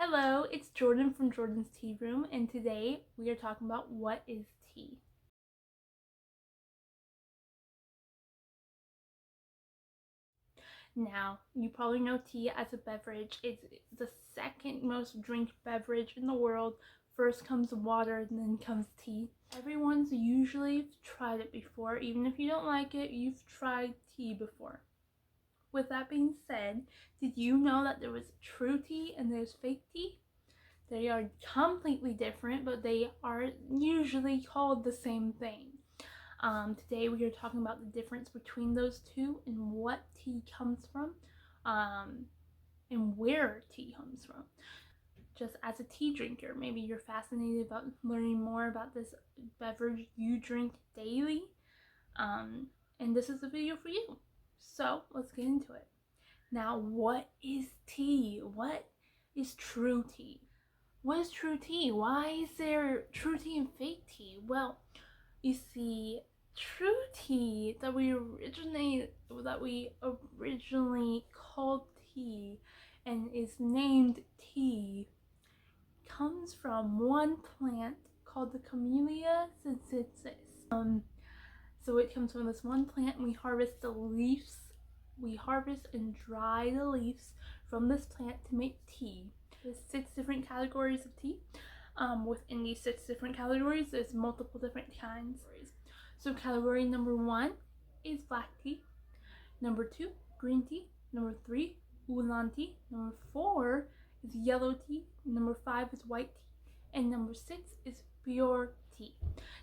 Hello, it's Jordan from Jordan's Tea Room, and today we are talking about what is tea. Now, you probably know tea as a beverage. It's the second most drinked beverage in the world. First comes water, and then comes tea. Everyone's usually tried it before. Even if you don't like it, you've tried tea before. With that being said, did you know that there was true tea and there's fake tea? They are completely different, but they are usually called the same thing. Today we are talking about the difference between those two and what tea comes from, and where tea comes from. Just as a tea drinker, maybe you're fascinated about learning more about this beverage you drink daily, and this is the video for you. So let's get into it. Now, what is tea? What is true tea? What is true tea? Why is there true tea and fake tea? Well, you see, true tea that we originally called tea and is named tea comes from one plant called the Camellia sinensis. So it comes from this one plant, and we harvest the leaves. We harvest and dry the leaves from this plant to make tea. There's 6 different categories of tea. Within these 6 different categories, there's multiple different kinds. So category number 1 is black tea. Number 2, green tea. Number 3, oolong tea. Number 4 is yellow tea. Number 5 is white tea. And number 6 is pure tea.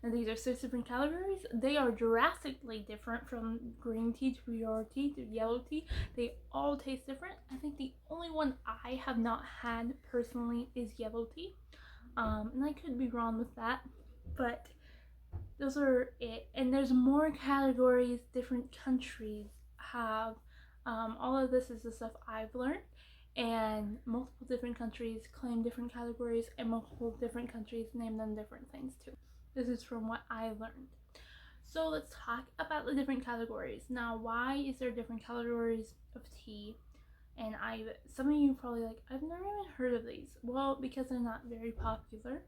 Now these are 6 different categories. They are drastically different, from green tea to pure tea to yellow tea. They all taste different. I think the only one I have not had personally is yellow tea. And I could be wrong with that, but those are it. And there's more categories different countries have. All of this is the stuff I've learned, and multiple different countries claim different categories, and multiple different countries name them different things too. This is from what I learned. So let's talk about the different categories. Now, why is there different categories of tea? And some of you probably like, I've never even heard of these. Well, because they're not very popular.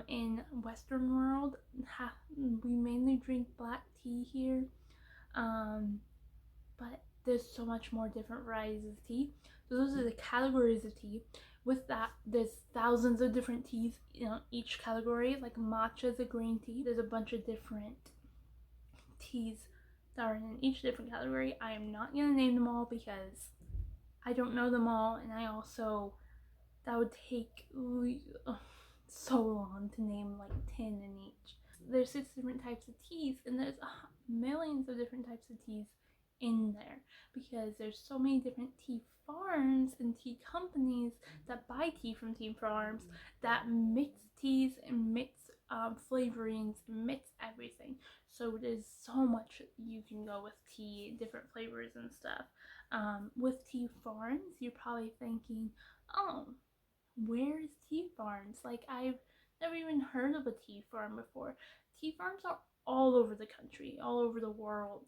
In Western world, we mainly drink black tea here. But there's so much more different varieties of tea. So those are the categories of tea. With that, there's thousands of different teas in each category. Like matcha is a green tea. There's a bunch of different teas that are in each different category. I am not going to name them all because I don't know them all, and that would take so long to name like 10 in each. There's 6 different types of teas, and there's millions of different types of teas in there, because there's so many different tea farms and tea companies that buy tea from tea farms that mix teas and mix flavorings and mix everything. So there's so much you can go with tea, different flavors and stuff. With tea farms, you're probably thinking, oh, where is tea farms? Like, I've never even heard of a tea farm before. Tea farms are all over the country, all over the world.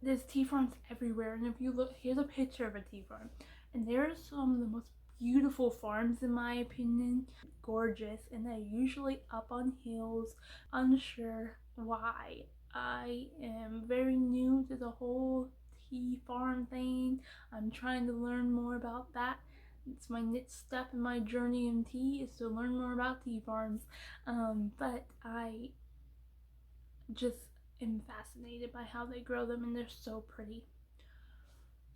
There's tea farms everywhere, and if you look, here's a picture of a tea farm, and there's some of the most beautiful farms in my opinion. Gorgeous, and they're usually up on hills. Unsure why. I am very new to the whole tea farm thing. I'm trying to learn more about that. It's my next step in my journey in tea, is to learn more about tea farms. But I just am fascinated by how they grow them, and they're so pretty.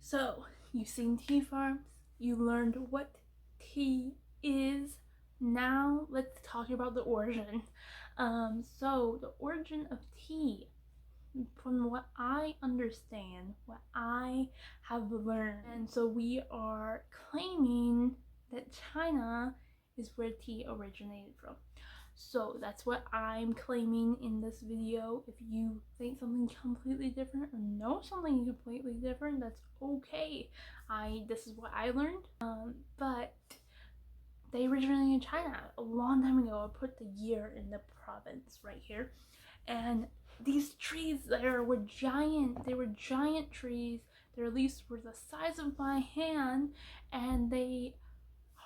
So you've seen tea farms, you learned what tea is. Now let's talk about the origin. So the origin of tea, from what I understand, what I have learned, and so we are claiming that China is where tea originated from. So that's what I'm claiming in this video. If you think something completely different or know something completely different, that's okay. This is what I learned. But they originated in China a long time ago. I put the year in the province right here. And these trees there were giant. They were giant trees. Their leaves were the size of my hand, and they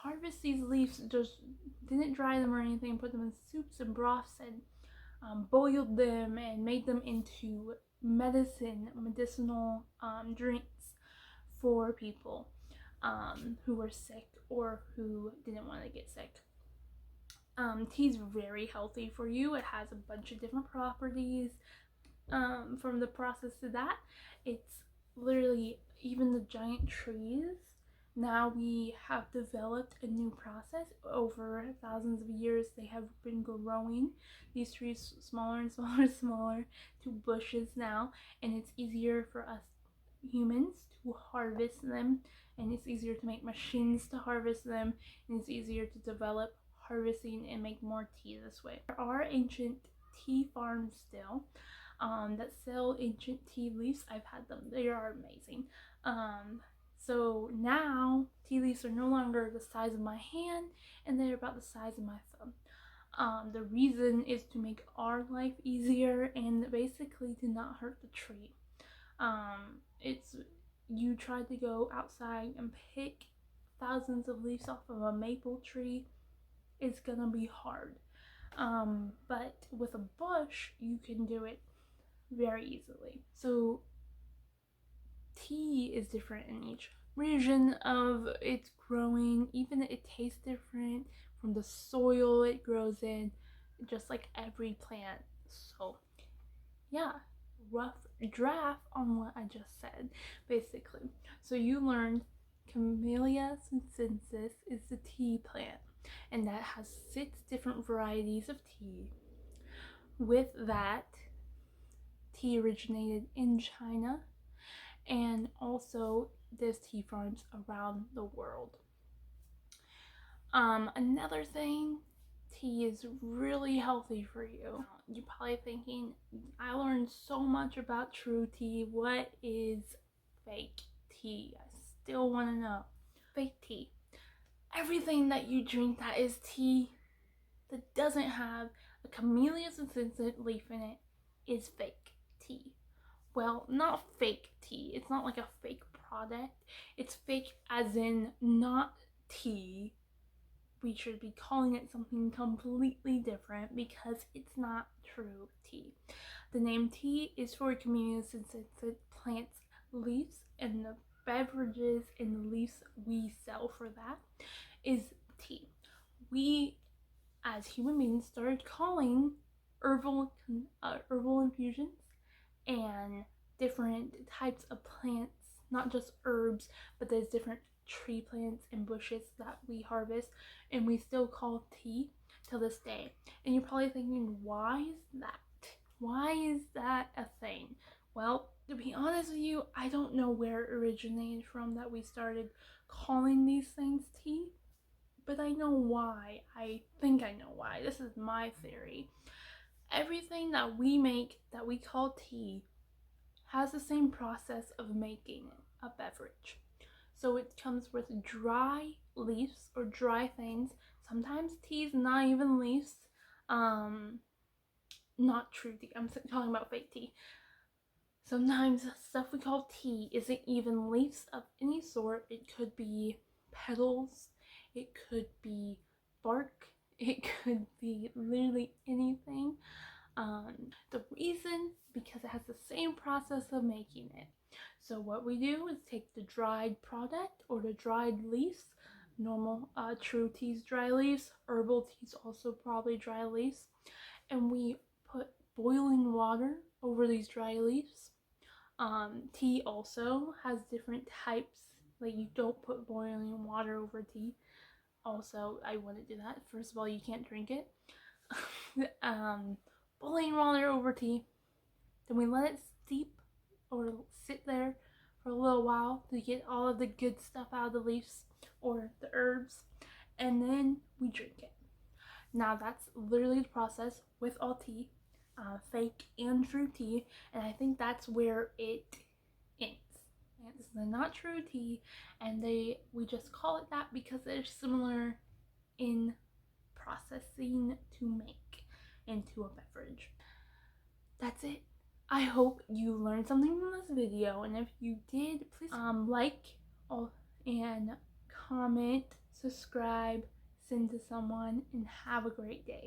harvest these leaves, just didn't dry them or anything, put them in soups and broths, and boiled them and made them into medicinal drinks for people who were sick or who didn't want to get sick. Tea is very healthy for you. It has a bunch of different properties from the process to that. It's literally, even the giant trees, now we have developed a new process. Over thousands of years, they have been growing these trees smaller and smaller and smaller to bushes now, and it's easier for us humans to harvest them, and it's easier to make machines to harvest them, and it's easier to develop harvesting and make more tea this way. There are ancient tea farms still that sell ancient tea leaves. I've had them. They are amazing. So now tea leaves are no longer the size of my hand, and they're about the size of my thumb. The reason is to make our life easier and basically to not hurt the tree. It's, you try to go outside and pick thousands of leaves off of a maple tree, it's gonna be hard. But with a bush, you can do it very easily. So tea is different in each region of its growing. Even it tastes different from the soil it grows in, just like every plant. So yeah, rough draft on what I just said, basically. So you learned Camellia sinensis is the tea plant, and that has 6 different varieties of tea. With that, tea originated in China, and also there's tea farms around the world. Another thing, tea is really healthy for you. You're probably thinking, I learned so much about true tea. What is fake tea? I still want to know. Fake tea. Everything that you drink that is tea that doesn't have a Camellia sinensis leaf in it is fake tea. Well, not fake tea. It's not like a fake product. It's fake as in not tea. We should be calling it something completely different because it's not true tea. The name tea is for Camellia sinensis plant's leaves, and the beverages and the leaves we sell for that is tea. We, as human beings, started calling herbal infusions and different types of plants, not just herbs, but there's different tree plants and bushes that we harvest, and we still call tea till this day. And you're probably thinking, why is that? Why is that a thing? Well, to be honest with you, I don't know where it originated from that we started calling these things tea, but I know why. I think I know why. This is my theory. Everything that we make that we call tea has the same process of making a beverage. So it comes with dry leaves or dry things. Sometimes tea is not even leaves. Not true tea. I'm talking about fake tea. Sometimes stuff we call tea isn't even leaves of any sort. It could be petals. It could be bark. It could be literally anything. The reason, because it has the same process of making it. So what we do is take the dried product or the dried leaves, normal true tea's dry leaves, herbal tea's also probably dry leaves, and we put boiling water over these dry leaves. Tea also has different types, like you don't put boiling water over tea. Also, I wouldn't do that. First of all, you can't drink it. Boiling water over tea. Then we let it steep or sit there for a little while to get all of the good stuff out of the leaves or the herbs, and then we drink it. Now that's literally the process with all tea, fake and true tea, and I think that's where it ends. It's the not true tea, and we just call it that because they're similar in processing to make into a beverage. That's it. I hope you learned something from this video, and if you did, please like and comment subscribe, send to someone, and have a great day.